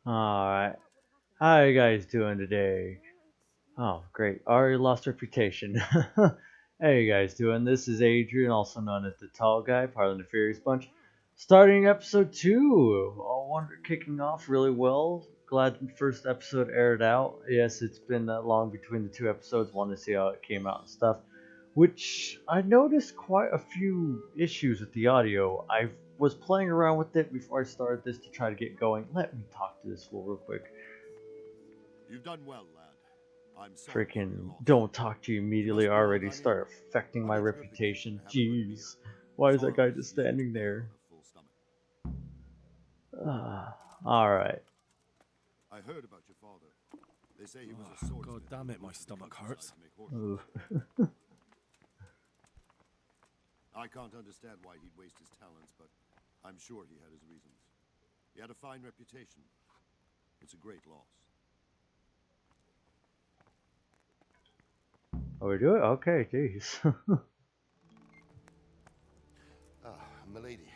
Alright, how you guys doing today? Oh, great. Already lost reputation. How you guys doing? This is Adrian, also known as the Tall Guy, part of the Nefarious bunch. Starting episode 2. All wonder kicking off really well. Glad the first episode aired out. Yes, it's been that long between the two episodes. Wanted to see how it came out and stuff. Which I noticed quite a few issues with the audio. I was playing around with it before I started this to try to get going. Let me talk to this fool real quick. You've done well, lad. I'm sorry for your Freaking loss. don't talk to you You immediately must be old already onion. start affecting my But it's good vacation reputation. to have a good meal. Jeez. Why is that guy Sorrow just is easy to standing bear there? on a full stomach. Alright. I heard about your father. They say he was a swordsmith. God damn it, who my moved to the stomach countryside hurts. to make horses. Ooh. I can't understand why he'd waste his talents, but I'm sure he had his reasons. He had a fine reputation. It's a great loss. Oh, we do it? Okay, jeez. Milady.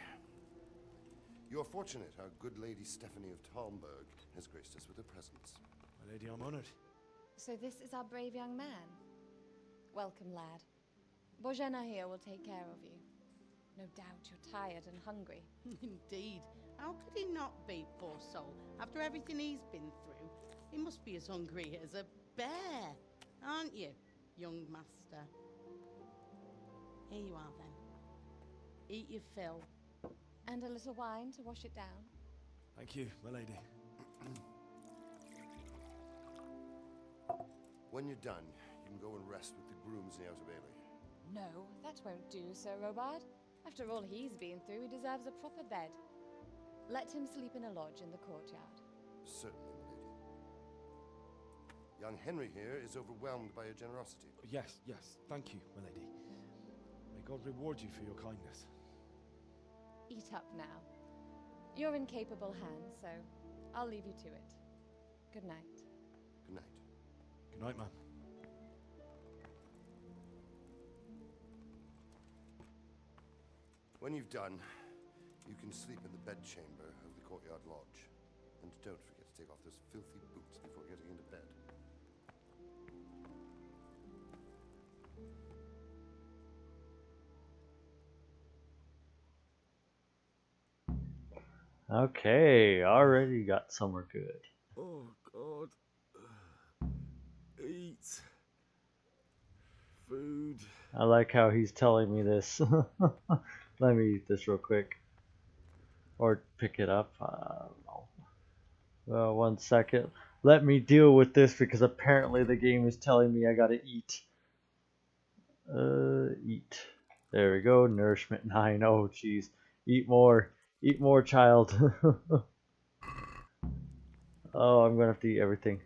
You're fortunate our good lady Stephanie of Talmberg has graced us with her presence. My lady, I'm honored. So this is our brave young man. Welcome, lad. Bojena here will take care of you. No doubt you're tired and hungry. Indeed. How could he not be, poor soul? After everything he's been through, he must be as hungry as a bear, aren't you, young master? Here you are, then. Eat your fill. And a little wine to wash it down. Thank you, my lady. When you're done, you can go and rest with the grooms in the Outer Bailey. No, that won't do, Sir Robard. After all he's been through, he deserves a proper bed. Let him sleep in a lodge in the courtyard. Certainly, milady. Young Henry here is overwhelmed by your generosity. Yes, thank you, my lady. May God reward you for your kindness. Eat up now. You're in capable hands, so I'll leave you to it. Good night. Good night. Good night, man. When you've done, you can sleep in the bedchamber of the courtyard lodge. And don't forget to take off those filthy boots before getting into bed. Okay, already got somewhere good. Oh, God. Eat. Food. I like how he's telling me this. Let me eat this real quick. Or pick it up. I don't know. 1 second. Let me deal with this because apparently the game is telling me I gotta eat. Eat. There we go. Nourishment 9. Oh, jeez. Eat more. Eat more, child. Oh, I'm gonna have to eat everything.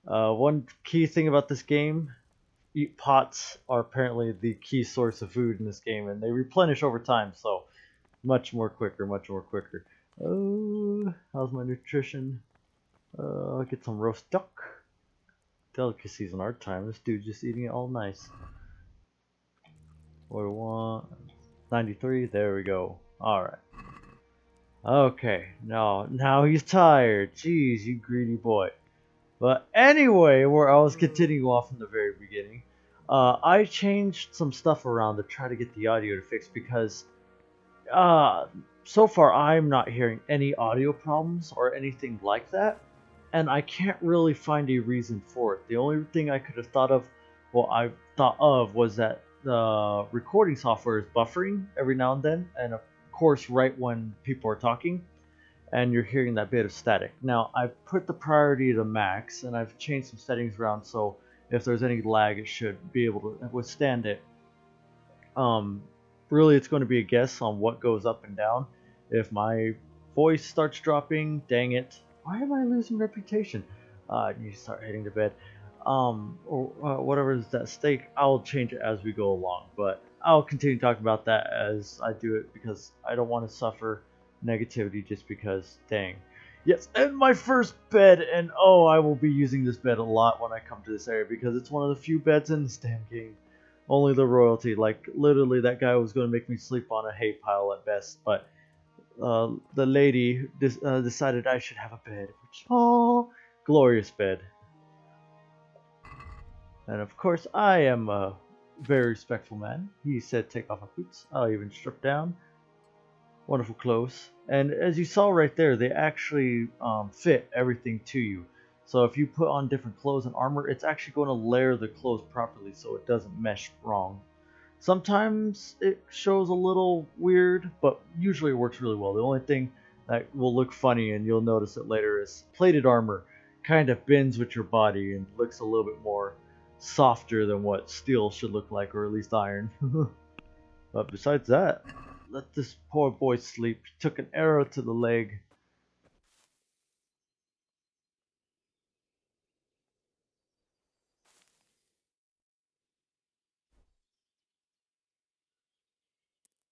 One key thing about this game, eat pots are apparently the key source of food in this game, and they replenish over time, so much more quicker, much more quicker. Oh, how's my nutrition? I'll get some roast duck. Delicacies in our time. This dude just eating it all nice. What do we want? 93. There we go. All right. Okay. Now he's tired. Jeez, you greedy boy. But anyway, where I was continuing off from the very beginning, I changed some stuff around to try to get the audio to fix because so far I'm not hearing any audio problems or anything like that, and I can't really find a reason for it. The only thing I could have thought of, was that the recording software is buffering every now and then, and of course right when people are talking, and you're hearing that bit of static. Now, I've put the priority to max, and I've changed some settings around so if there's any lag, it should be able to withstand it. Really, it's going to be a guess on what goes up and down. If my voice starts dropping, dang it. Why am I losing reputation? I need to start heading to bed. Or whatever is at stake, I'll change it as we go along. But I'll continue talking about that as I do it because I don't want to suffer negativity just because, dang. Yes, and my first bed, and oh, I will be using this bed a lot when I come to this area because it's one of the few beds in this damn game. Only the royalty, like literally that guy was going to make me sleep on a hay pile at best, but the lady decided I should have a bed. Which, oh, glorious bed. And of course, I am a very respectful man. He said, take off my boots. I'll even strip down. Wonderful clothes. And as you saw right there, they actually fit everything to you. So if you put on different clothes and armor, it's actually going to layer the clothes properly so it doesn't mesh wrong. Sometimes it shows a little weird, but usually it works really well. The only thing that will look funny, and you'll notice it later, is plated armor kind of bends with your body and looks a little bit more softer than what steel should look like, or at least iron. But besides that, let this poor boy sleep. He took an arrow to the leg.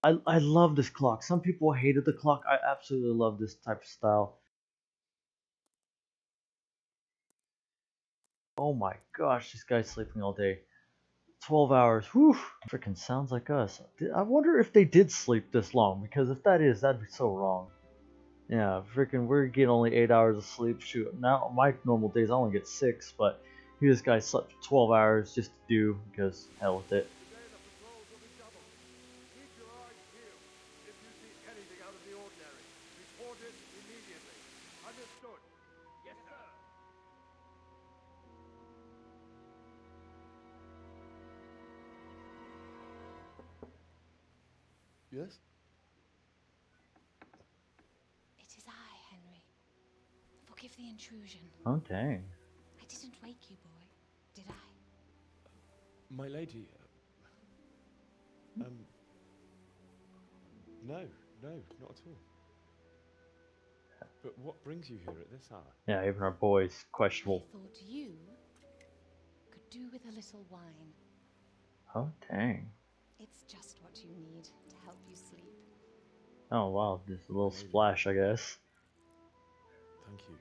I love this clock. Some people hated the clock. I absolutely love this type of style. Oh my gosh, this guy's sleeping all day. 12 hours. Whew. Freaking sounds like us. I wonder if they did sleep this long, because if that is, that'd be so wrong. Yeah, freaking, we're getting only 8 hours of sleep. Shoot, now my normal days I only get 6, but here this guy slept 12 hours just to do, because hell with it. Today the patrols will be doubled. Keep your eyes peeled. If you see anything out of the ordinary, report it immediately. Understood? Yes, sir. Yes? It is I, Henry. Forgive the intrusion. Oh, dang. I didn't wake you, boy, did I? My lady. No, not at all. But what brings you here at this hour? Yeah, even our boy's questionable. I thought you could do with a little wine. Oh, dang. It's just what you need to help you sleep. Oh, wow, just a little splash, I guess. Thank you.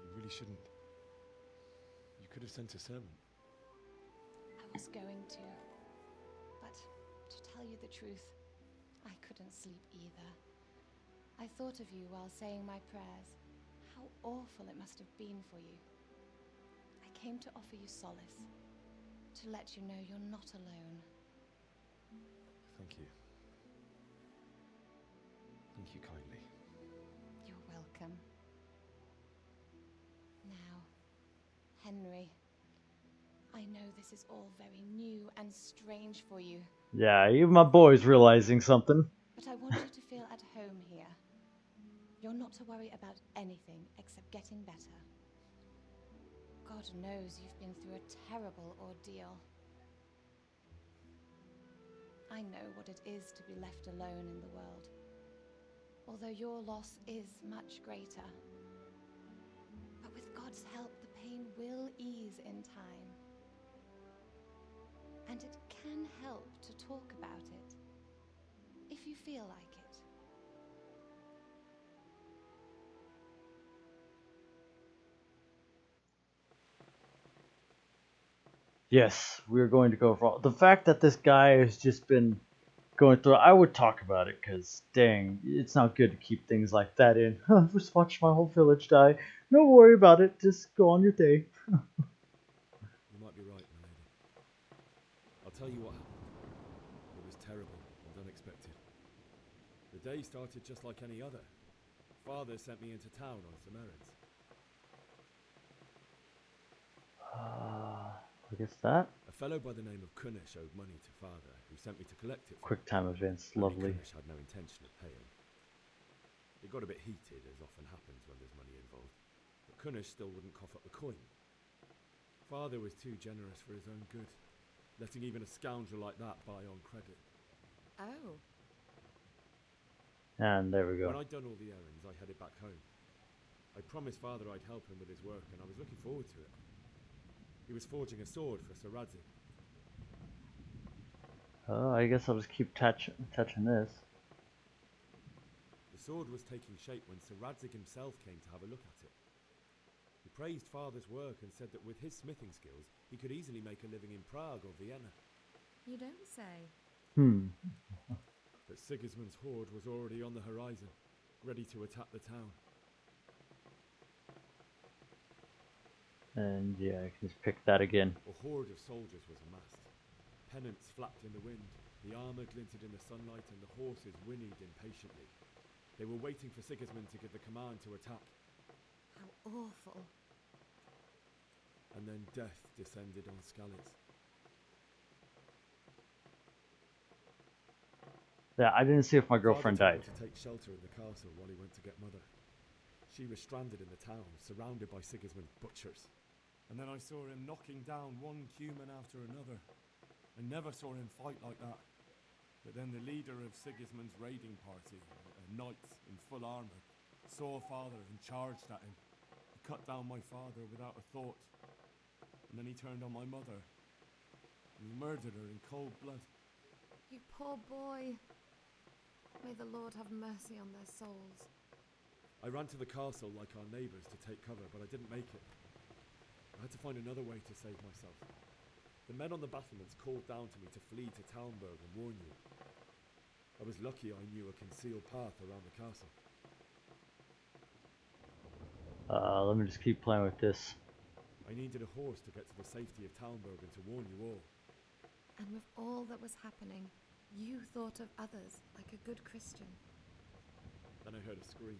You really shouldn't. You could have sent a servant. I was going to. But to tell you the truth, I couldn't sleep either. I thought of you while saying my prayers. How awful it must have been for you. I came to offer you solace. To let you know you're not alone. Thank you. Thank you kindly. You're welcome. Now, Henry, I know this is all very new and strange for you, Yeah, even my boy's realizing something. but I want you to feel at home here. You're not to worry about anything except getting better. God knows you've been through a terrible ordeal. I know what it is to be left alone in the world, although your loss is much greater. But with God's help, the pain will ease in time. And it can help to talk about it, if you feel like it. Yes, we're going to go for the fact that this guy has just been going through. I would talk about it, because dang, it's not good to keep things like that in. Just watch my whole village die. No worry about it. Just go on your day. You might be right, my lady. I'll tell you what happened. It was terrible and unexpected. The day started just like any other. Father sent me into town on some errands. I guess that. A fellow by the name of Kunish owed money to Father, who sent me to collect it. Quick time events, Only lovely. Kunish had no intention of paying. It got a bit heated, as often happens when there's money involved, but Kunish still wouldn't cough up the coin. Father was too generous for his own good, letting even a scoundrel like that buy on credit. Oh. And there we When go. I'd done all the errands, I headed back home. I promised Father I'd help him with his work, and I was looking forward to it. He was forging a sword for Sir Radzig. I guess I'll just keep touching this. The sword was taking shape when Sir Radzig himself came to have a look at it. He praised Father's work and said that with his smithing skills, he could easily make a living in Prague or Vienna. You don't say. But Sigismund's horde was already on the horizon, ready to attack the town. And yeah, I can just pick that again. A horde of soldiers was amassed. Pennants flapped in the wind, the armour glinted in the sunlight, and the horses whinnied impatiently. They were waiting for Sigismund to give the command to attack. How awful. And then death descended on Skalitz. Yeah, I didn't see if my girlfriend Father died. told me to take shelter in the castle while he went to get Mother. She was stranded in the town, surrounded by Sigismund's butchers. And then I saw him knocking down one human after another. I never saw him fight like that. But then the leader of Sigismund's raiding party, a knight in full armour, saw Father and charged at him. He cut down my father without a thought. And then he turned on my mother. And he murdered her in cold blood. You poor boy. May the Lord have mercy on their souls. I ran to the castle like our neighbours to take cover, but I didn't make it. I had to find another way to save myself. The men on the battlements called down to me to flee to Talmberg and warn you. I was lucky I knew a concealed path around the castle. Let me just keep playing with this. I needed a horse to get to the safety of Talmberg and to warn you all. And with all that was happening, you thought of others like a good Christian. Then I heard a scream.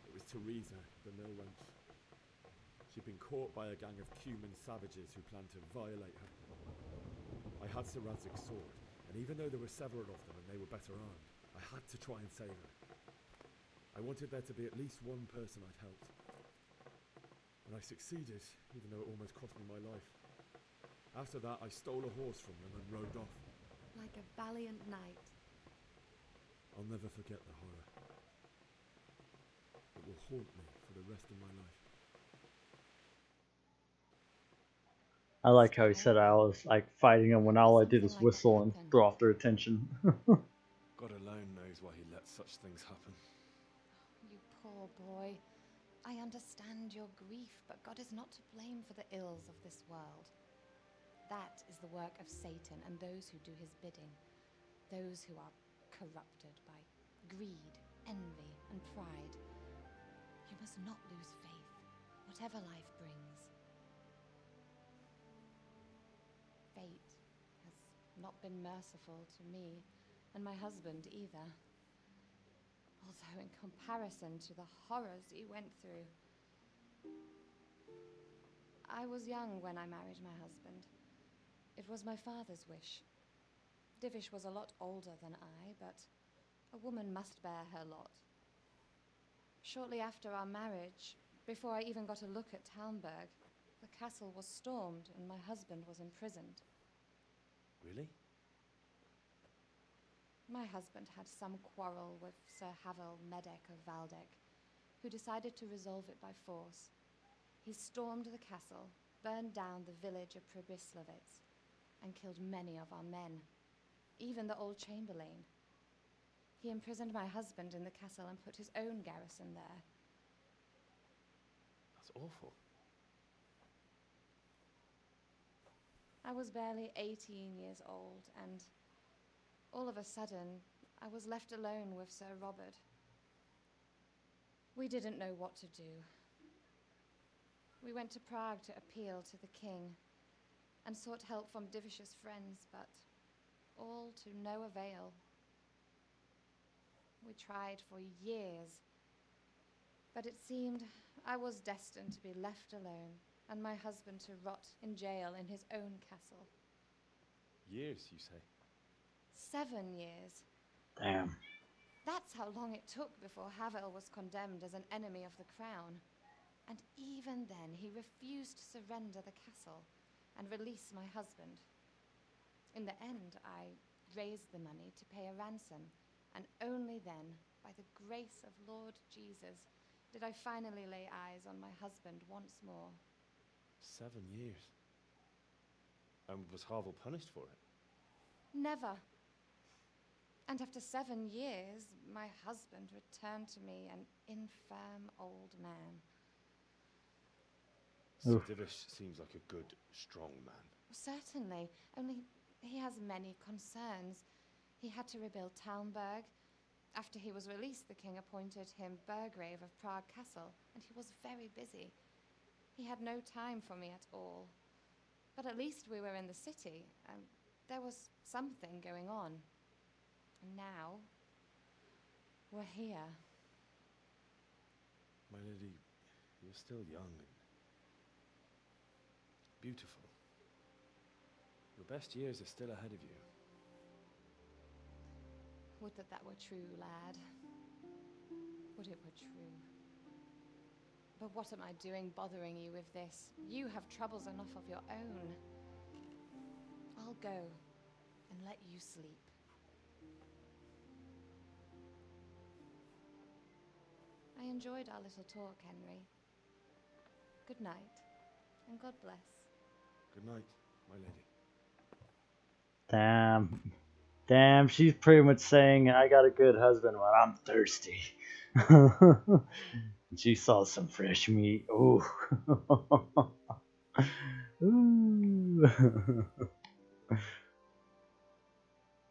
It was Teresa, the mill wench. She'd been caught by a gang of Cuman savages who planned to violate her. I had Sir Radzig's sword, and even though there were several of them and they were better armed, I had to try and save her. I wanted there to be at least one person I'd helped. And I succeeded, even though it almost cost me my life. After that, I stole a horse from them and rode off. Like a valiant knight. I'll never forget the horror. It will haunt me for the rest of my life. I like how he said I was like fighting them when all I did was whistle and throw off their attention. God alone knows why he let such things happen. You poor boy. I understand your grief, but God is not to blame for the ills of this world. That is the work of Satan and those who do his bidding. Those who are corrupted by greed, envy, and pride. You must not lose faith, whatever life brings. Fate has not been merciful to me, and my husband either. Although in comparison to the horrors he went through. I was young when I married my husband. It was my father's wish. Divish was a lot older than I, but a woman must bear her lot. Shortly after our marriage, before I even got a look at Talmberg, the castle was stormed and my husband was imprisoned. Really? My husband had some quarrel with Sir Havel Medek of Valdek, who decided to resolve it by force. He stormed the castle, burned down the village of Pribyslavitz, and killed many of our men, even the old chamberlain. He imprisoned my husband in the castle and put his own garrison there. That's awful. I was barely 18 years old, and all of a sudden, I was left alone with Sir Robert. We didn't know what to do. We went to Prague to appeal to the king, and sought help from Divish's friends, but all to no avail. We tried for years, but it seemed I was destined to be left alone, and my husband to rot in jail in his own castle. Years, you say? 7 years. Damn. That's how long it took before Havel was condemned as an enemy of the crown. And even then, he refused to surrender the castle and release my husband. In the end, I raised the money to pay a ransom, and only then, by the grace of Lord Jesus, did I finally lay eyes on my husband once more. 7 years. And was Havel punished for it? Never. And after 7 years, my husband returned to me an infirm old man. So Oof. Divish seems like a good, strong man. Certainly, only he has many concerns. He had to rebuild Talmberg. After he was released, the king appointed him Burgrave of Prague Castle, and he was very busy. He had no time for me at all. But at least we were in the city, and there was something going on. And now, we're here. My lady, you're still young and beautiful. Your best years are still ahead of you. Would that that were true, lad. Would it were true. But what am I doing bothering you with this? You have troubles enough of your own. I'll go and let you sleep. I enjoyed our little talk, Henry. Good night, and God bless. Good night, my lady. Damn. Damn, she's pretty much saying, I got a good husband, but I'm thirsty. And she saw some fresh meat. Ooh. Ooh.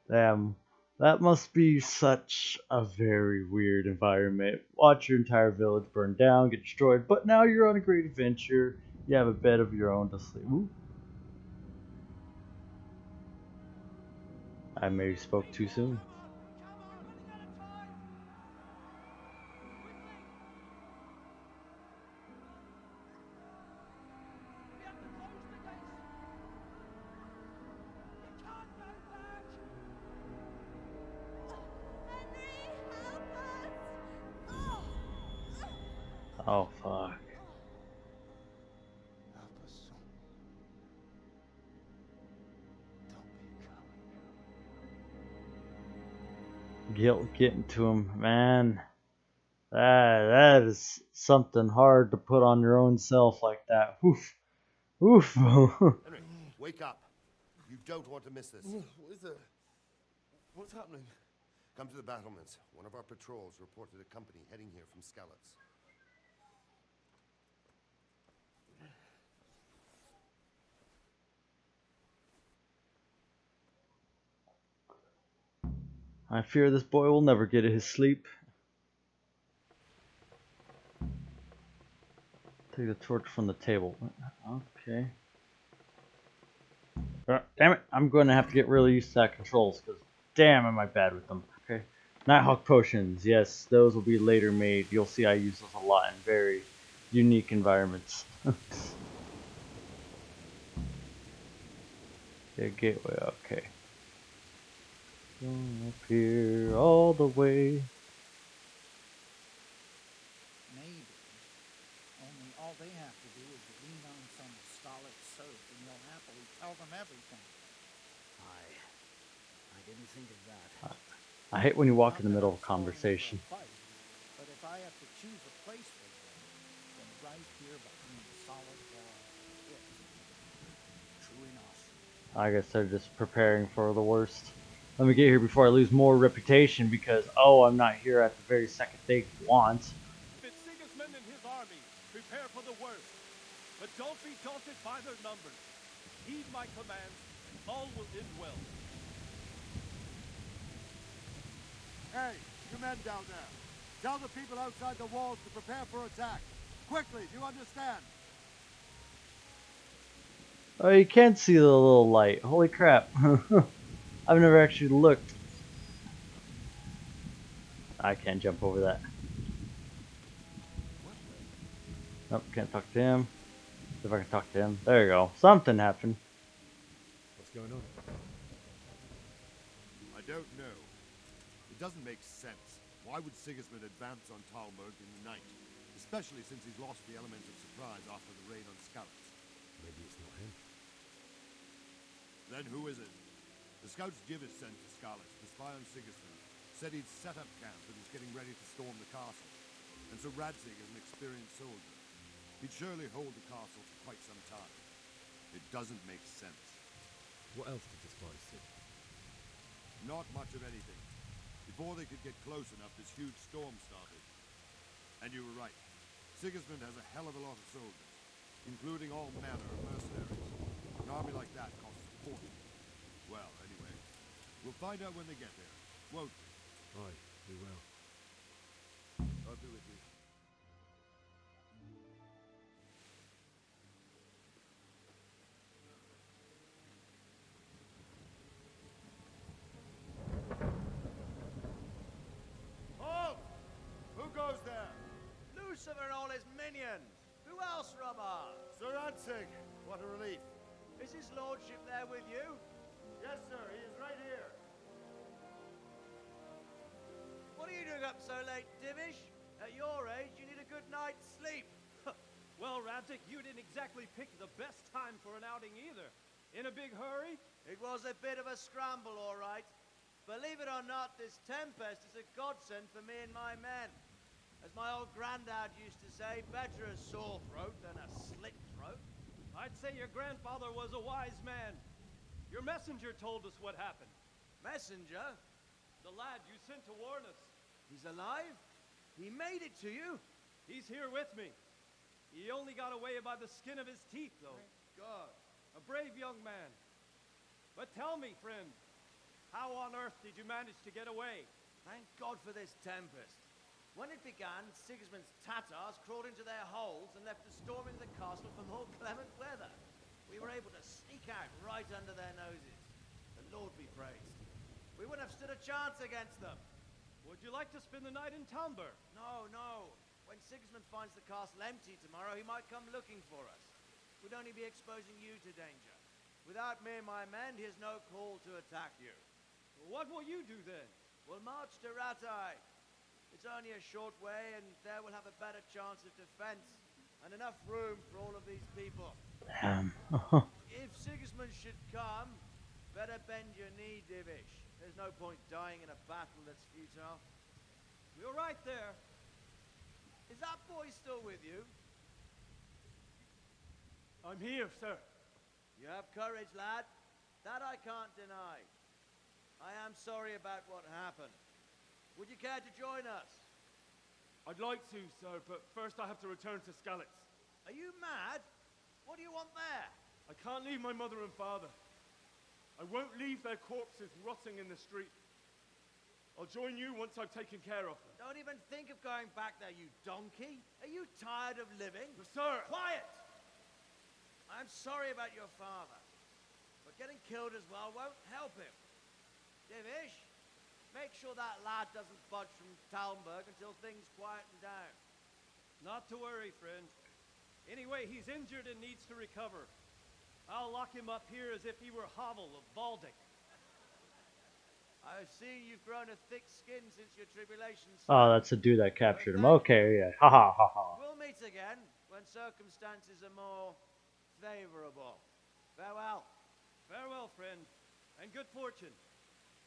Damn. That must be such a very weird environment. Watch your entire village burn down, get destroyed, but now you're on a great adventure. You have a bed of your own to sleep. Ooh. I maybe spoke too soon. Oh fuck. Help us soon. Don't be a coward. Guilt getting to him, man. That is something hard to put on your own self like that. Oof. Oof. Henry, wake up. You don't want to miss this. What is it? What's happening? Come to the battlements. One of our patrols reported a company heading here from Skalitz. I fear this boy will never get his sleep. Take the torch from the table. Okay. Damn it, I'm going to have to get really used to that controls, because damn am I bad with them. Okay. Nighthawk potions, yes, those will be later made. You'll see I use those a lot in very unique environments. Yeah, gateway, okay. Going up here all the way. Maybe. Only all they have to do is lean on some scarlet soap and you'll happily tell them everything. I didn't think of that. I hate when you walk in the Not that middle I'm of a stalling for a conversation. fight, but if I have to choose a place for them, then right here behind the solid wall is it. True enough. I guess they're just preparing for the worst. Let me get here before I lose more reputation because, oh, I'm not here at the very second they want. That Sigismund and his army prepare for the worst. But don't be daunted by their numbers. Heed my commands, and all will end well. Hey, you men down there. Tell the people outside the walls to prepare for attack. Quickly, do you understand? Oh, you can see the little light. Holy crap. I've never actually looked. I can't jump over that. Nope, can't talk to him. See if I can talk to him. There you go. Something happened. What's going on? I don't know. It doesn't make sense. Why would Sigismund advance on Talmberg in the night? Especially since he's lost the element of surprise after the raid on Skalitz. Maybe it's not him. Then who is it? The scouts Jivis sent to Skalitz to spy on Sigismund said he'd set up camp and was getting ready to storm the castle. And so Radzig is an experienced soldier. He'd surely hold the castle for quite some time. It doesn't make sense. What else did the spies see? Not much of anything. Before they could get close enough, this huge storm started. And you were right. Sigismund has a hell of a lot of soldiers, including all manner of mercenaries. An army like that costs a fortune. Well, anyway, We'll find out when they get there, won't we? Aye, we will. I'll be with you. Halt! Who goes there? Lucifer and all his minions. Who else, Robber? Sir Ansig! What a relief. Is his lordship there with you? Yes, sir. He is right here. What are you doing up so late, Divish? At your age, you need a good night's sleep. Well, Radzik, you didn't exactly pick the best time for an outing either. In a big hurry? It was a bit of a scramble, all right. Believe it or not, this tempest is a godsend for me and my men. As my old granddad used to say, better a sore throat than a slit throat. I'd say your grandfather was a wise man. Your messenger told us what happened. Messenger? The lad you sent to warn us. He's alive? He made it to you? He's here with me. He only got away by the skin of his teeth, though. Thank God. A brave young man. But tell me, friend, how on earth did you manage to get away? Thank God for this tempest. When it began, Sigismund's Tatars crawled into their holes and left us storming the castle for more clement weather. We were able to sneak out right under their noses. The Lord be praised. We wouldn't have stood a chance against them. Would you like to spend the night in Talmber? No, no. When Sigismund finds the castle empty tomorrow, he might come looking for us. We'd only be exposing you to danger. Without me and my men, he has no call to attack you. What will you do then? We'll march to Ratai. It's only a short way, and there we'll have a better chance of defense and enough room for all of these people. Damn. If Sigismund should come, better bend your knee, Divish. There's no point dying in a battle that's futile. We're right there. Is that boy still with you? I'm here, sir. You have courage, lad. That I can't deny. I am sorry about what happened. Would you care to join us? I'd like to, sir, but first I have to return to Skalitz. Are you mad? What do you want there? I can't leave my mother and father. I won't leave their corpses rotting in the street. I'll join you once I've taken care of them. Don't even think of going back there, you donkey. Are you tired of living? But sir! Quiet! I'm sorry about your father, but getting killed as well won't help him. Divish, make sure that lad doesn't budge from Talmberg until things quieten down. Not to worry, friend. Anyway, he's injured and needs to recover. I'll lock him up here as if he were Havel of Baldic. I see you've grown a thick skin since your tribulation. Oh, that's the dude that captured him. Okay, yeah. Ha ha ha ha. We'll meet again when circumstances are more favorable. Farewell. Farewell, friend, and good fortune.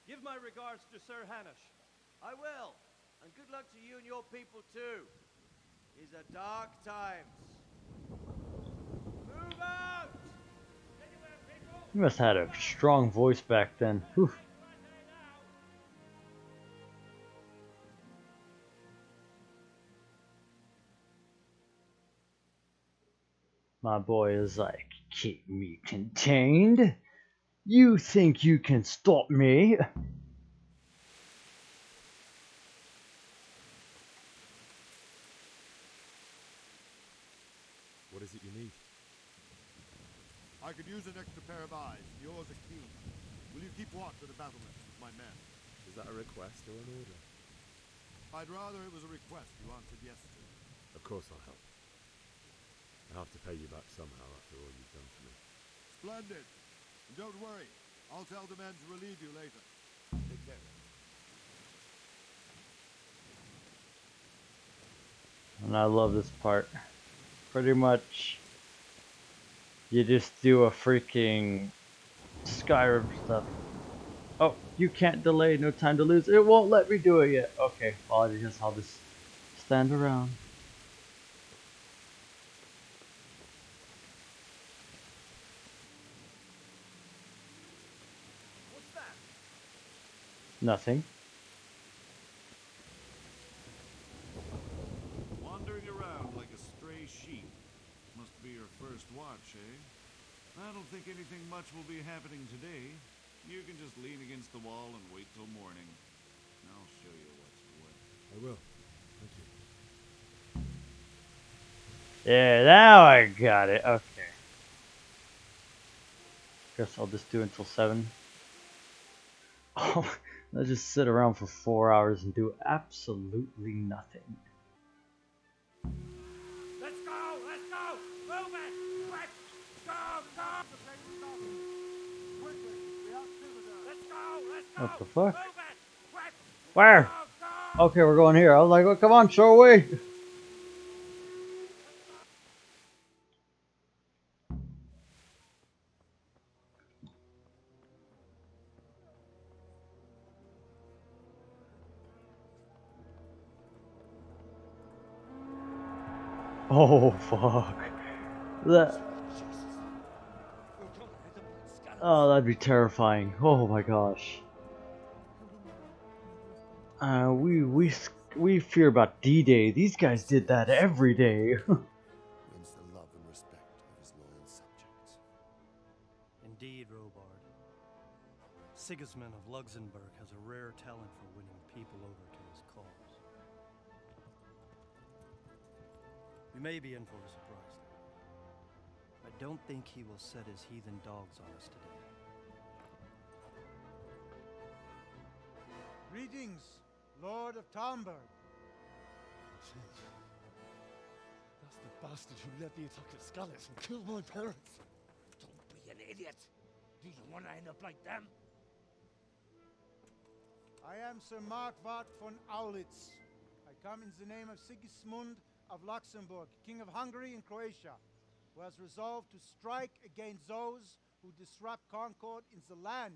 Give my regards to Sir Hanush. I will. And good luck to you and your people too. These are dark times. Move out! Anywhere, people? He must have had a strong voice back then. Whew. My boy is like, keep me contained? You think you can stop me? What is it you need? I could use an extra pair of eyes. Yours are keen. Will you keep watch at the battlements with my men? Is that a request or an order? I'd rather it was a request you answered yes to. Of course I'll help. I have to pay you back somehow after all you've done for me. Splendid. And don't worry. I'll tell the men to relieve you later. Take care. And I love this part. Pretty much, you just do a freaking Skyrim stuff. Oh, you can't delay, no time to lose. It won't let me do it yet. Okay, well, I'll just stand around. What's that? Nothing. Wandering around like a stray sheep. Must be your first watch, eh? I don't think anything much will be happening today. You can just lean against the wall and wait till morning. I'll show you what's what. I will. Thank you. Yeah, now I got it. Okay. Guess I'll just do until 7. Oh, I'll just sit around for 4 hours and do absolutely nothing. Let's go! Let's go! Move it! Quick! Go! Go! Quickly! We have visitors! Let's go! Let's go! What the fuck? Move it! Quick! Where? Go! Go! Okay, we're going here. I was like, oh, come on, show away. Oh, fuck. That. Oh, that'd be terrifying. Oh my gosh. We fear about D-Day. These guys did that every day. Wins the love and respect of his loyal subjects. Indeed, Robard. Sigismund of Luxembourg has a rare talent for winning people over to his cause. We may be in for a surprise, though. I don't think he will set his heathen dogs on us today. Greetings, Lord of Talmberg. That's the bastard who led the attack at Scallis and killed my parents. Don't be an idiot. Do you want to end up like them? I am Sir Markwart von Aulitz. I come in the name of Sigismund of Luxembourg, King of Hungary and Croatia, who has resolved to strike against those who disrupt concord in the land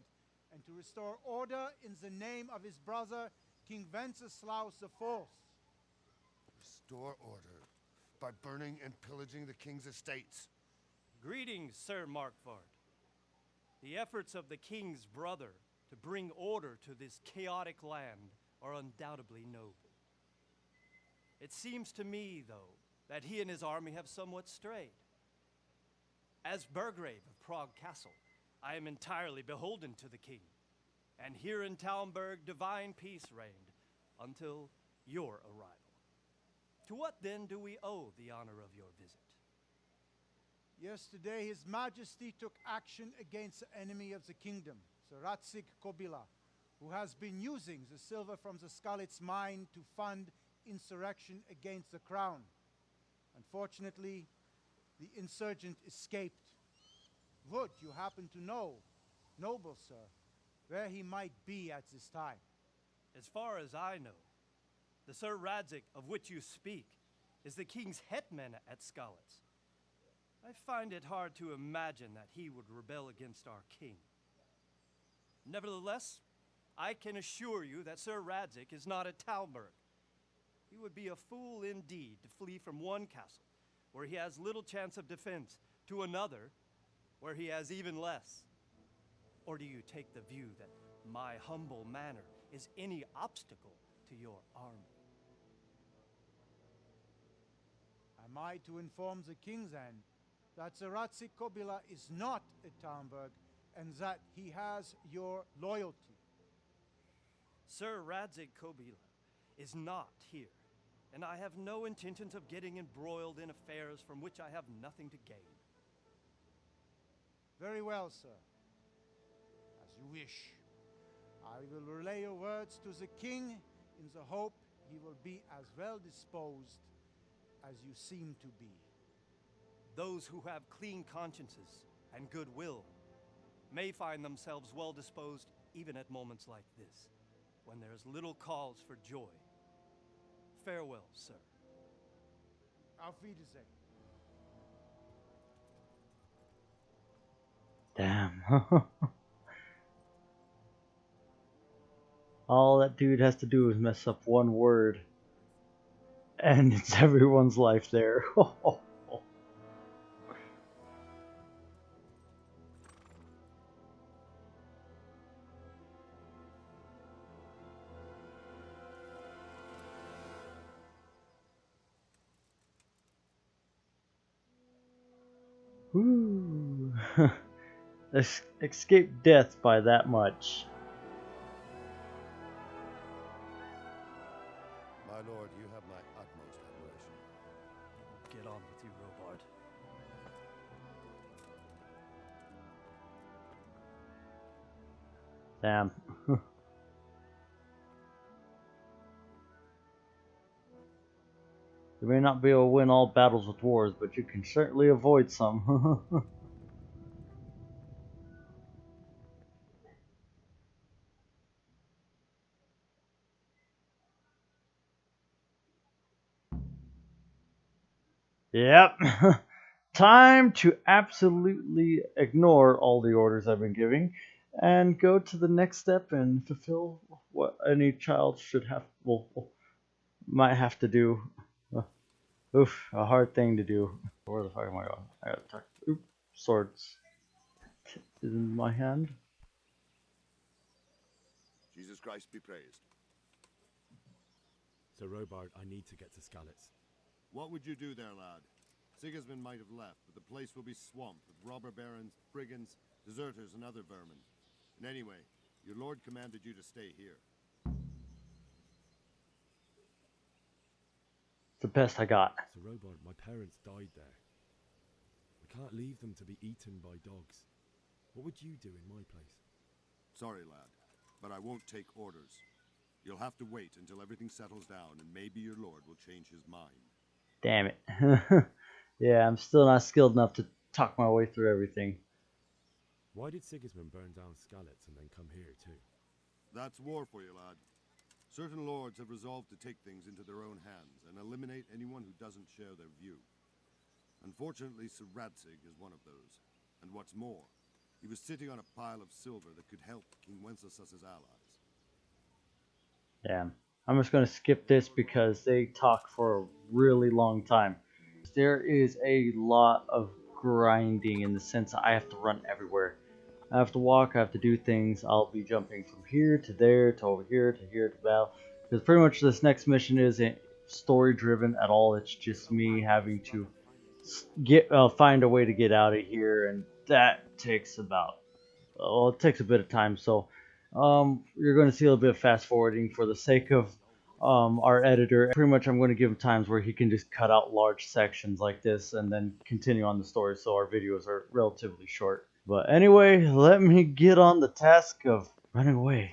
and to restore order in the name of his brother, King Wenceslaus IV. Restore order by burning and pillaging the king's estates. Greetings, Sir Markwart. The efforts of the king's brother to bring order to this chaotic land are undoubtedly noble. It seems to me, though, that he and his army have somewhat strayed. As Burgrave of Prague Castle, I am entirely beholden to the king, and here in Talmberg divine peace reigned until your arrival. To what then do we owe the honor of your visit? Yesterday, His Majesty took action against the enemy of the kingdom, Sir Ratsig Kobila, who has been using the silver from the Skalitz mine to fund insurrection against the crown. Unfortunately, the insurgent escaped. Would you happen to know, noble sir, where he might be at this time? As far as I know, the Sir Radzik of which you speak is the king's hetman at Skalitz. I find it hard to imagine that he would rebel against our king. Nevertheless, I can assure you that Sir Radzik is not at Talmberg. He would be a fool indeed to flee from one castle, where he has little chance of defense, to another, where he has even less. Or do you take the view that my humble manner is any obstacle to your army? Am I to inform the king then that Sir Ratsig Kobila is not at Talmberg and that he has your loyalty? Sir Radzik Kobila is not here, and I have no intentions of getting embroiled in affairs from which I have nothing to gain. Very well, sir. As you wish. I will relay your words to the king in the hope he will be as well disposed as you seem to be. Those who have clean consciences and goodwill may find themselves well disposed even at moments like this, when there is little cause for joy. Farewell, sir. Auf Wiedersehen. Damn. All that dude has to do is mess up one word, and it's everyone's life there. Woo. escape death by that much. My lord, you have my utmost admiration. Get on with you, Robard. Damn. You may not be able to win all battles with wars, but you can certainly avoid some. Yep. Time to absolutely ignore all the orders I've been giving and go to the next step and fulfill what any child should have, might have to do. Oof, a hard thing to do. Where the fuck am I going? I gotta talk. Oop, swords is in my hand. Jesus Christ be praised. So, Robard, I need to get to Skalitz. What would you do there, lad? Sigismund might have left, but the place will be swamped with robber barons, brigands, deserters, and other vermin. And anyway, your lord commanded you to stay here. It's the best I got. So, Robard, my parents died there. We can't leave them to be eaten by dogs. What would you do in my place? Sorry, lad, but I won't take orders. You'll have to wait until everything settles down, and maybe your lord will change his mind. Damn it. Yeah, I'm still not skilled enough to talk my way through everything. Why did Sigismund burn down Skalitz and then come here too? That's war for you, lad. Certain lords have resolved to take things into their own hands and eliminate anyone who doesn't share their view. Unfortunately, Sir Radzig is one of those. And what's more, he was sitting on a pile of silver that could help King Wenceslas's allies. Damn. I'm just going to skip this because they talk for a really long time. There is a lot of grinding in the sense that I have to run everywhere. I have to walk, I have to do things. I'll be jumping from here to there to over here to here to battle. Because pretty much this next mission isn't story driven at all. It's just me having to find a way to get out of here, and that takes about, well, it takes a bit of time. So you're going to see a little bit of fast forwarding for the sake of our editor. Pretty much I'm going to give him times where he can just cut out large sections like this and then continue on the story, so our videos are relatively short. But anyway, let me get on the task of running away.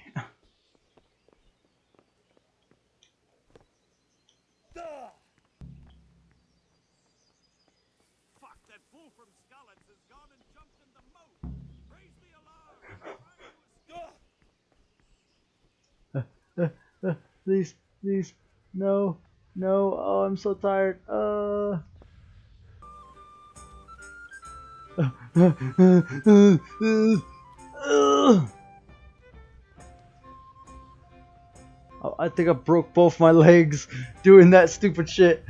Fuck, that fool from Skalitz has gone and jumped in the moat! Raise the alarm! Please, no, oh, I'm so tired. Oh, I think I broke both my legs doing that stupid shit.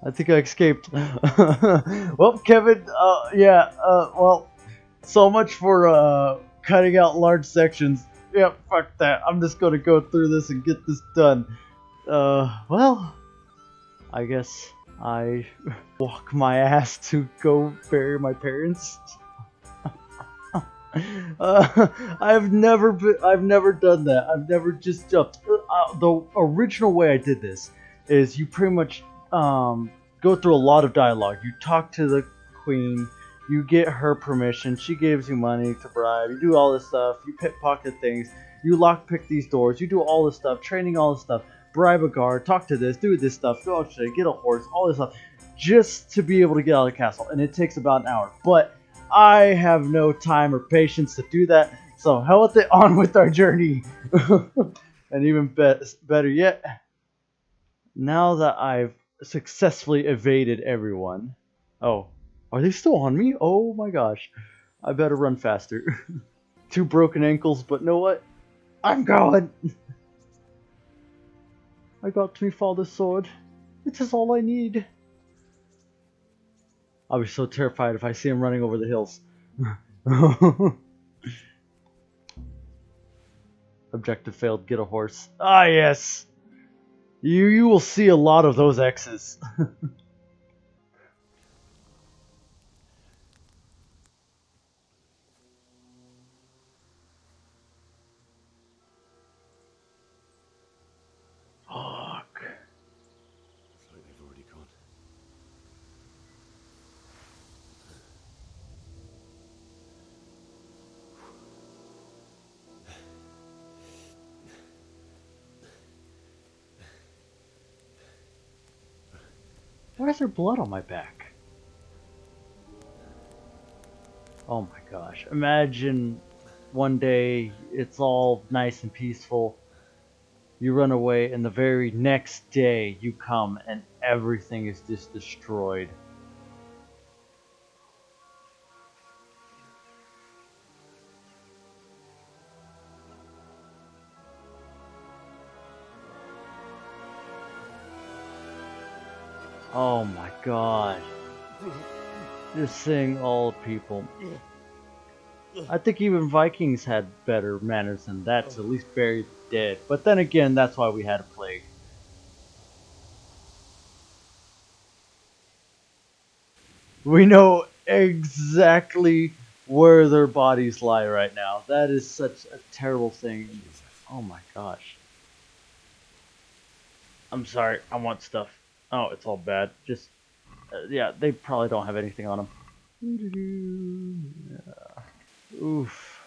I think I escaped. Well, Kevin, well, so much for cutting out large sections. Yeah, fuck that. I'm just gonna go through this and get this done. Well, I guess I walk my ass to go bury my parents. I've never done that. I've never just jumped. The original way I did this is you pretty much go through a lot of dialogue. You talk to the queen, you get her permission, she gives you money to bribe, you do all this stuff, you pickpocket things, you lockpick these doors, you do all this stuff, training all this stuff, bribe a guard, talk to this, do this stuff, go out get a horse, all this stuff, just to be able to get out of the castle. And it takes about an hour. But I have no time or patience to do that, so hell with it, on with our journey. And even better yet, now that I've successfully evaded everyone. Oh, are they still on me? Oh my gosh, I better run faster. 2 broken ankles, but know what? I'm going! I got my father's sword. It is all I need. I'll be so terrified if I see him running over the hills. Objective failed. Get a horse. Ah, yes. You will see a lot of those X's. Why is there blood on my back? Oh my gosh. Imagine one day it's all nice and peaceful. You run away, and the very next day you come and everything is just destroyed. Oh my god. Just seeing all people. I think even Vikings had better manners than that to at least bury the dead. But then again, that's why we had a plague. We know exactly where their bodies lie right now. That is such a terrible thing. Jesus. Oh my gosh. I'm sorry, I want stuff. Oh, it's all bad. Just, yeah, they probably don't have anything on them. Yeah. Oof.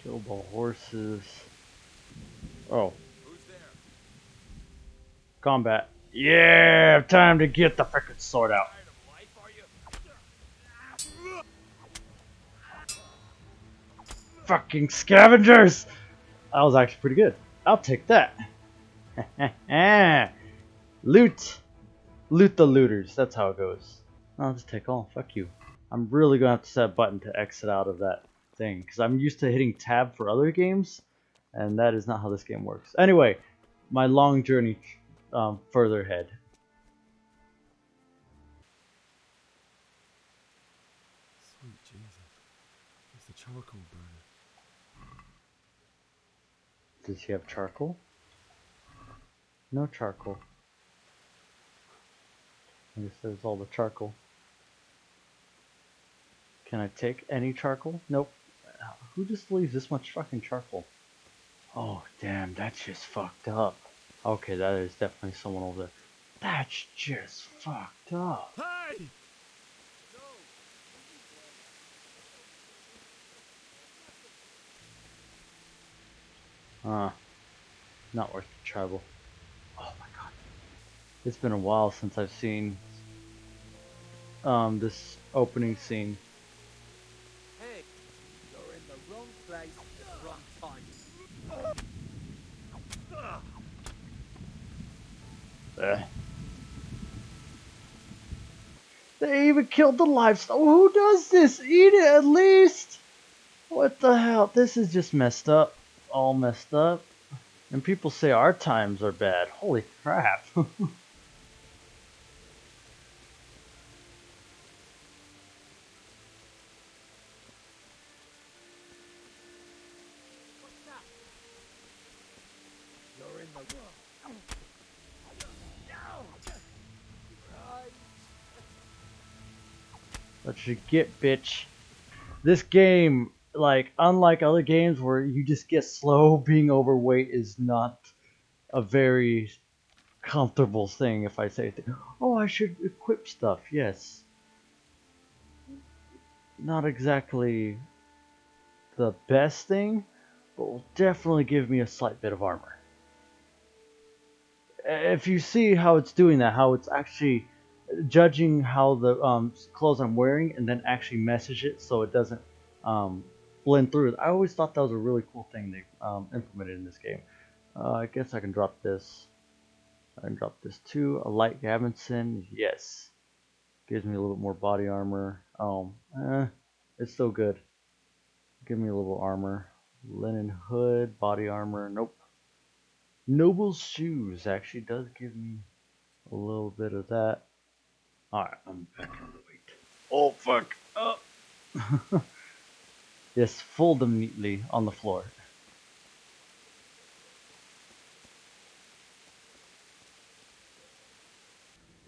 Kill the horses. Oh. Combat. Yeah, time to get the frickin' sword out. Fucking scavengers! That was actually pretty good. I'll take that. Loot. Loot the looters. That's how it goes. I'll just take all. Fuck you. I'm really gonna have to set a button to exit out of that thing because I'm used to hitting tab for other games, and that is not how this game works. Anyway, my long journey further ahead. Sweet Jesus. It's the charcoal burner. Does he have charcoal? No charcoal. I guess there's all the charcoal. Can I take any charcoal? Nope. Who just leaves this much fucking charcoal? Oh, damn, that's just fucked up. Okay, that is definitely someone over there. That's just fucked up. Hey! Not worth the trouble. Oh my god. It's been a while since I've seen this opening scene. Hey, you're in the wrong place at the wrong time. They even killed the livestock. Who does this? Eat it at least. What the hell? This is just messed up. All messed up. And people say our times are bad. Holy crap. You're in the wrong. What you get, bitch. This game, like, unlike other games where you just get slow, being overweight is not a very comfortable thing if I say, oh, I should equip stuff. Yes. Not exactly the best thing, but will definitely give me a slight bit of armor. If you see how it's doing that, how it's actually judging how the clothes I'm wearing and then actually message it so it doesn't blend through. I always thought that was a really cool thing they implemented in this game. I guess I can drop this. I can drop this too. A light Gavinson, yes. Gives me a little bit more body armor. It's still good. Give me a little armor. Linen hood, body armor, nope. Noble's shoes actually does give me a little bit of that. Alright, I'm back on the weight. Oh, fuck! Oh. Yes, fold them neatly on the floor.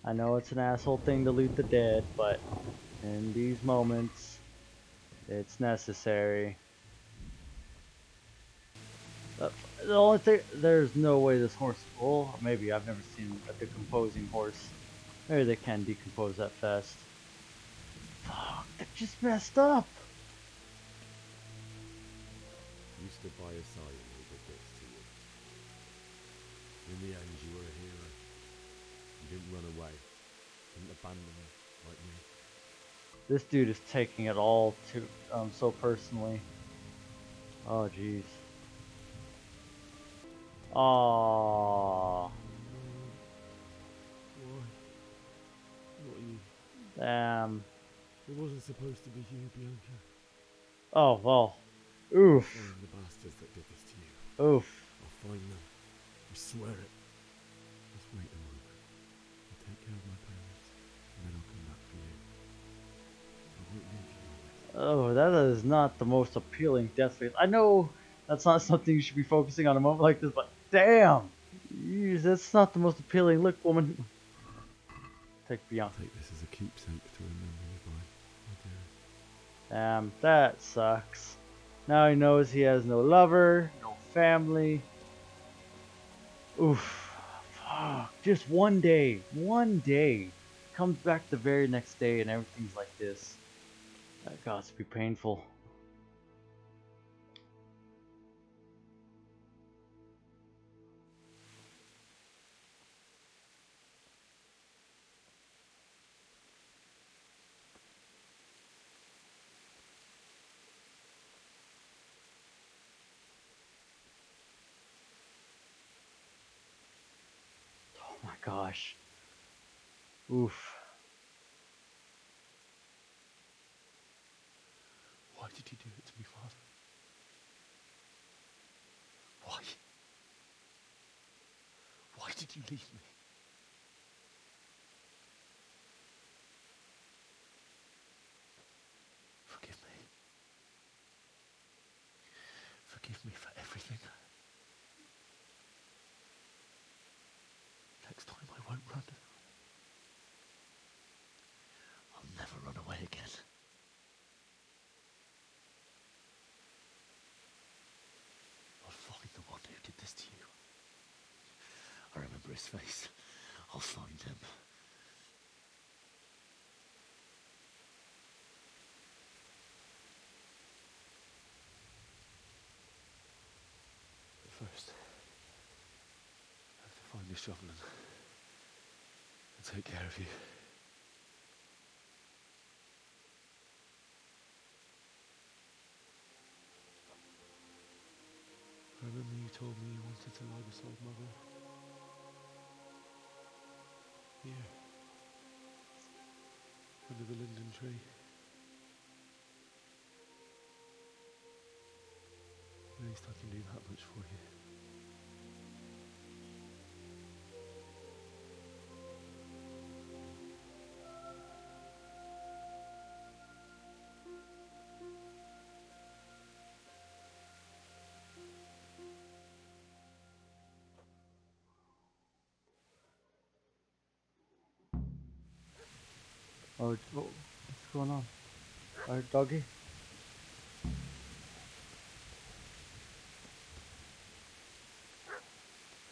I know it's an asshole thing to loot the dead, but in these moments, it's necessary. The only thing, there's no way this horse, well, maybe I've never seen a decomposing horse. Maybe they can decompose that fast. Fuck, that just messed up. stood by his side when he did this to you. In the end, you were a hero. You didn't run away. Didn't abandon him like me. This dude is taking it all too so personally. Oh jeez. Aww. Why? Not you. Damn. It wasn't supposed to be you, Bianca. Oh well. Oof. I'll find the bastards that did this to you. Oof. I'll find them. I swear it. Just wait a moment. I'll take care of my parents, and then I'll come back for you. I won't leave you always. Oh, that is not the most appealing death face. I know that's not something you should be focusing on a moment like this, but damn! Jeez, that's not the most appealing look, woman. Take Bianca. Take this as a keepsake to remember you by, my dearest. Damn, that sucks. Now he knows he has no lover, no family. Oof. Fuck. Just one day. One day. Comes back the very next day and everything's like this. That got to be painful. Oh my gosh. Oof. Why did you do it to me, Father? Why? Why did you leave me? Forgive me. Forgive me for everything. Next time I won't run. I'll never run away again. I'll find the one who did this to you. I remember his face. I'll find him. But first, I have to find the shovel and take care of you. I remember you told me you wanted to lie beside Mother. Here. Under the linden tree. At least I can do that much for you. Oh, what's going on? Alright, doggy?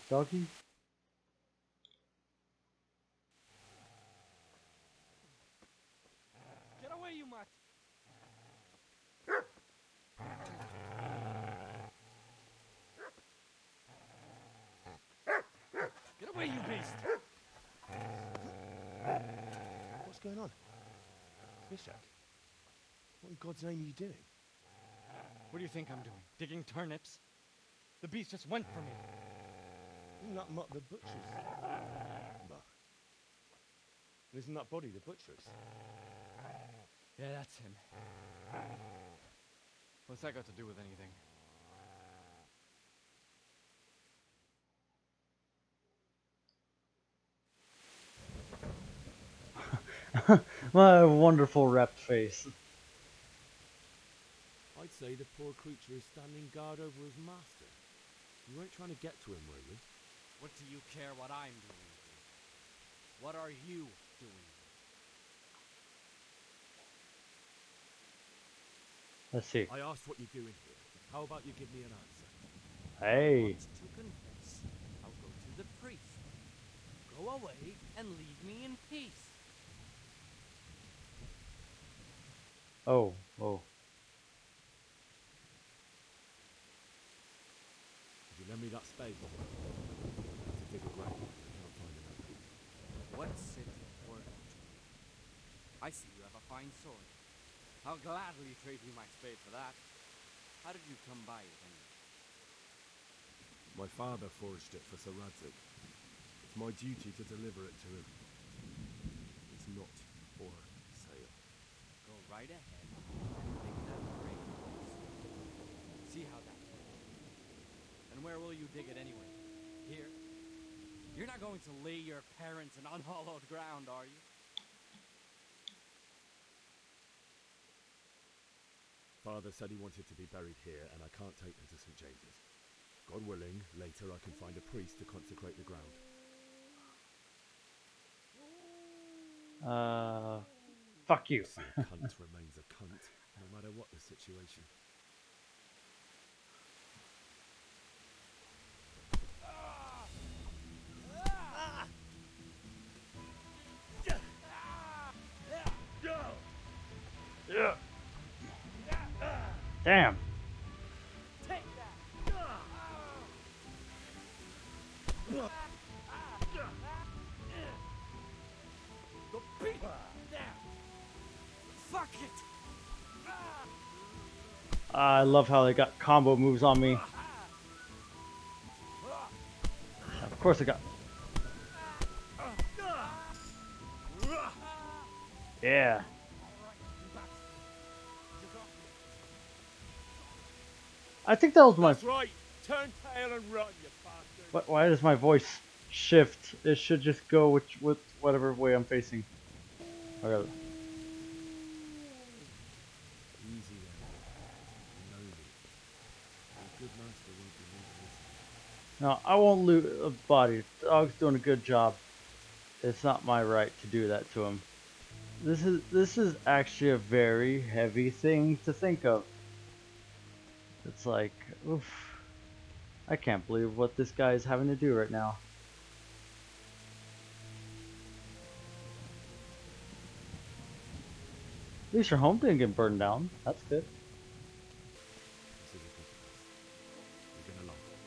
Doggy? Get away, you mutt! Get away, you beast! What's going on? Mishak? What in God's name are you doing? What do you think I'm doing? Digging turnips? The beast just went for me. Isn't that Mutt the butcher's? Mutt. And isn't that body the butcher's? Yeah, that's him. What's that got to do with anything? My wonderful wrapped face. I'd say the poor creature is standing guard over his master. You weren't trying to get to him, were you? What do you care what I'm doing? What are you doing? Let's see. I asked what you're doing here. How about you give me an answer? Hey. To confess, I'll go to the priest. Go away and leave me in peace. Oh, oh. Lend me that spade. I have to dig a grave. I can't find another. What's it worth? I see you have a fine sword. I'll gladly trade you my spade for that. How did you come by it anyway? My father forged it for Sir Radzik. It's my duty to deliver it to him. It's not for sale. Go right ahead and dig that grave, please. See how that works. And where will you dig it anyway? Here? You're not going to lay your parents in unhallowed ground, are you? Father said he wanted to be buried here, and I can't take them to St. James's. God willing, later I can find a priest to consecrate the ground. Fuck you. See, a cunt remains a cunt, no matter what the situation. Yeah. Damn. Take that! Go beat there! Fuck it! I love how they got combo moves on me. Of course I got. Yeah. I think that was my. That's right. Turn tail and run, you bastard. Why does my voice shift? It should just go with whatever way I'm facing. Okay. Easy then. You know me. A good master won't be leaving this. No, I won't loot a body. The dog's doing a good job. It's not my right to do that to him. This is actually a very heavy thing to think of. It's like, oof. I can't believe what this guy is having to do right now. At least your home didn't get burned down. That's good. This is a good place. You're gonna like it.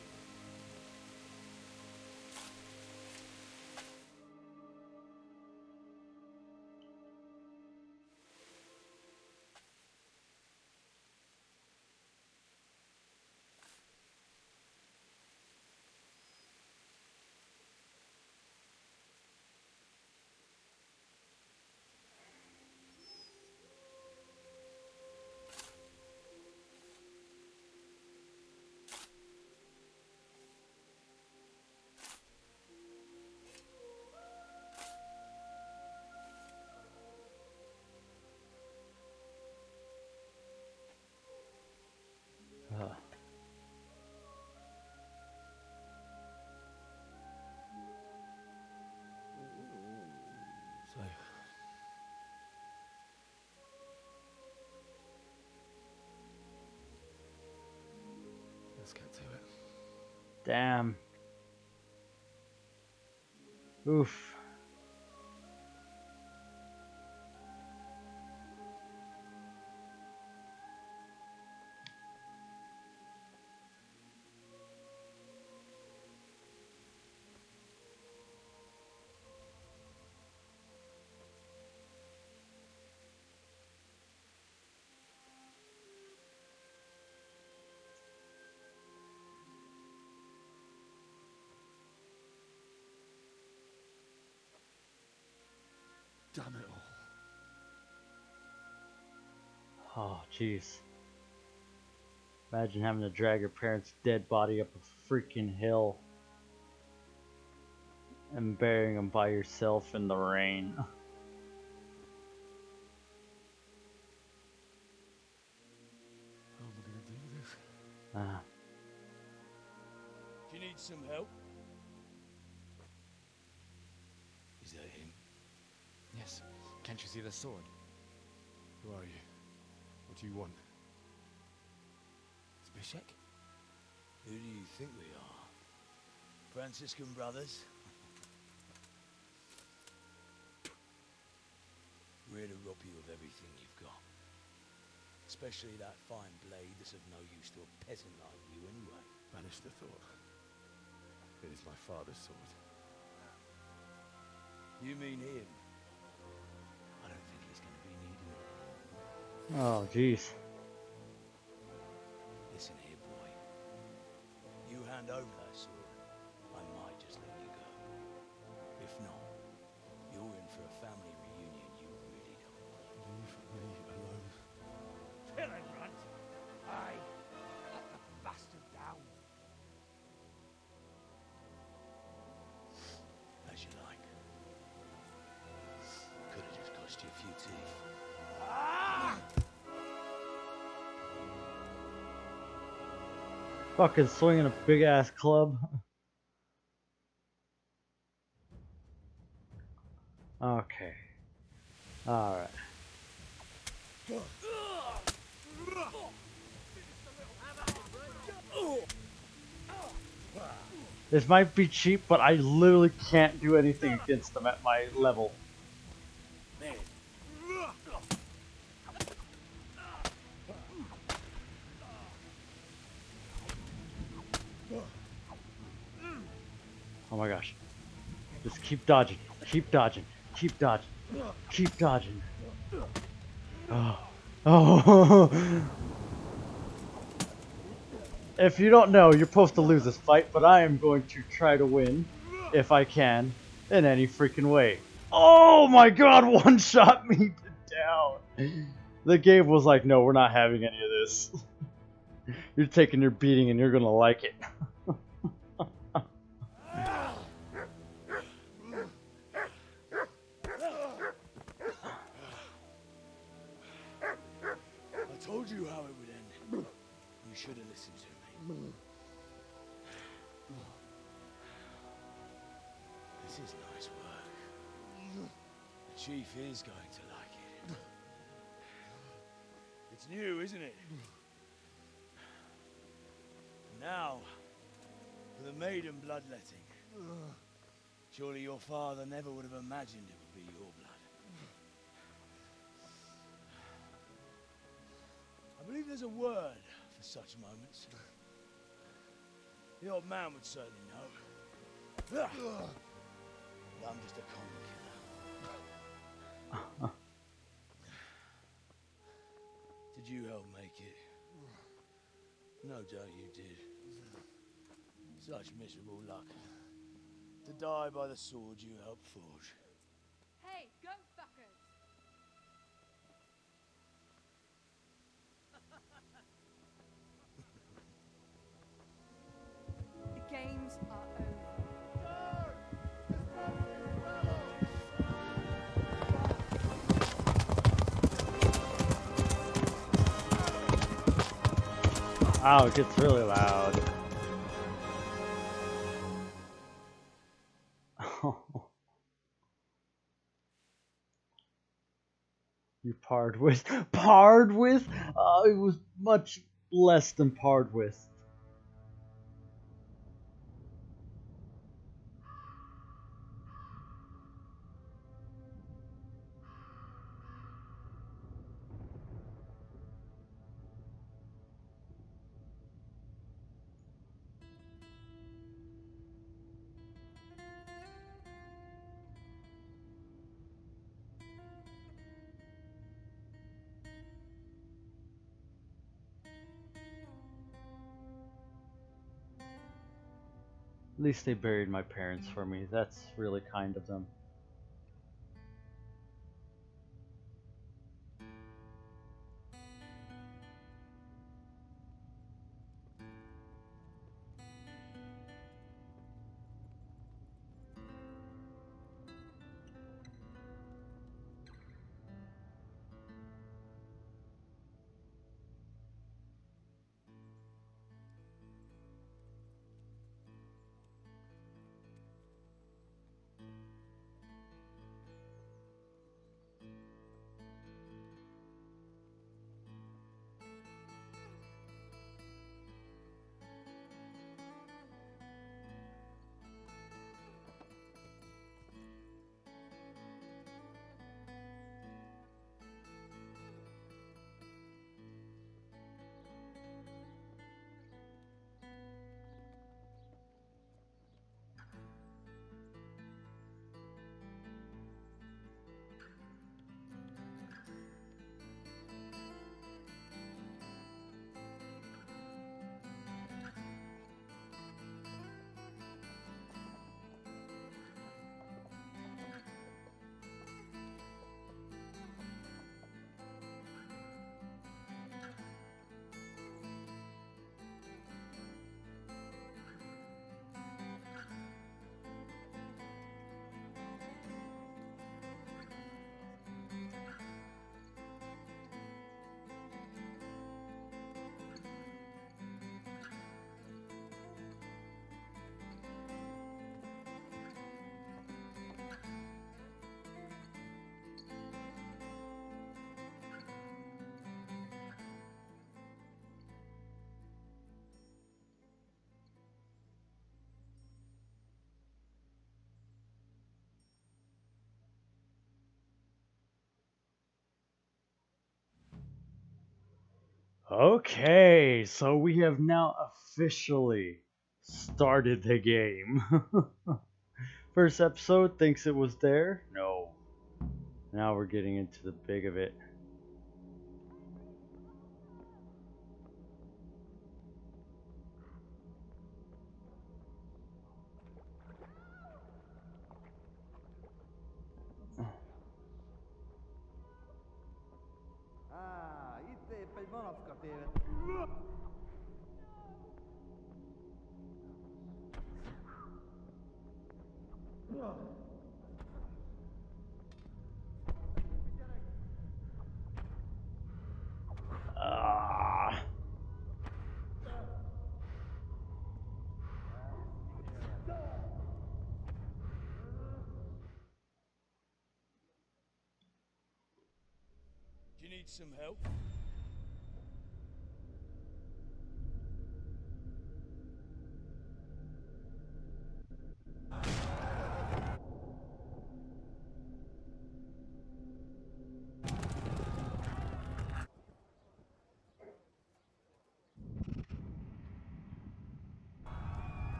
So, let's get to it. Damn. Oof. Damn it all. Oh, jeez. Imagine having to drag your parents' dead body up a freaking hill and burying them by yourself in the rain. How am I gonna do this? Do you need some help? Is that him? Yes. Can't you see the sword? Who are you? What do you want? Zbyszek? Who do you think we are? Franciscan brothers? We're here to rob you of everything you've got. Especially that fine blade that's of no use to a peasant like you anyway. Banish the thought. It is my father's sword. You mean him? I don't think he's going to be needing it. Oh, jeez. Listen here, boy. You hand over that sword, I might just let you go. If not, you're in for a family reunion you really don't want. Leave me alone. Kill him, Runt! Aye, cut the bastard down. As you like. Could have just cost you a few teeth. Fucking swinging a big ass club. Okay. Alright. This might be cheap, but I literally can't do anything against them at my level. Oh my gosh. Just keep dodging. Keep dodging. Keep dodging. Keep dodging. Oh. Oh. If you don't know, you're supposed to lose this fight, but I am going to try to win, if I can, in any freaking way. Oh my god, one shot me down. The game was like, no, we're not having any of this. You're taking your beating and you're gonna like it. I told you how it would end. You should have listened to me. This is nice work. The chief is going to like it. It's new, isn't it? Now, for the maiden bloodletting. Surely your father never would have imagined it would be your blood. I believe there's a word for such moments. The old man would certainly know. But I'm just a common killer. Did you help make it? No doubt you did. Such miserable luck. To die by the sword you helped forge. Hey, go fuckers! The games are over. Wow, it gets really loud. You parred with? Parred with? It was much less than parred with. At least they buried my parents for me. That's really kind of them. Okay, so we have now officially started the game. First episode thinks it was there. No. Now we're getting into the big of it. Itt épp egy malacka téved. Ah. Do you need some help?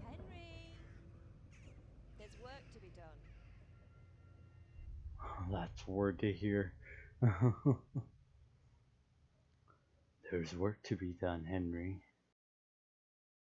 Henry! There's work to be done. That's word to hear. There's work to be done, Henry.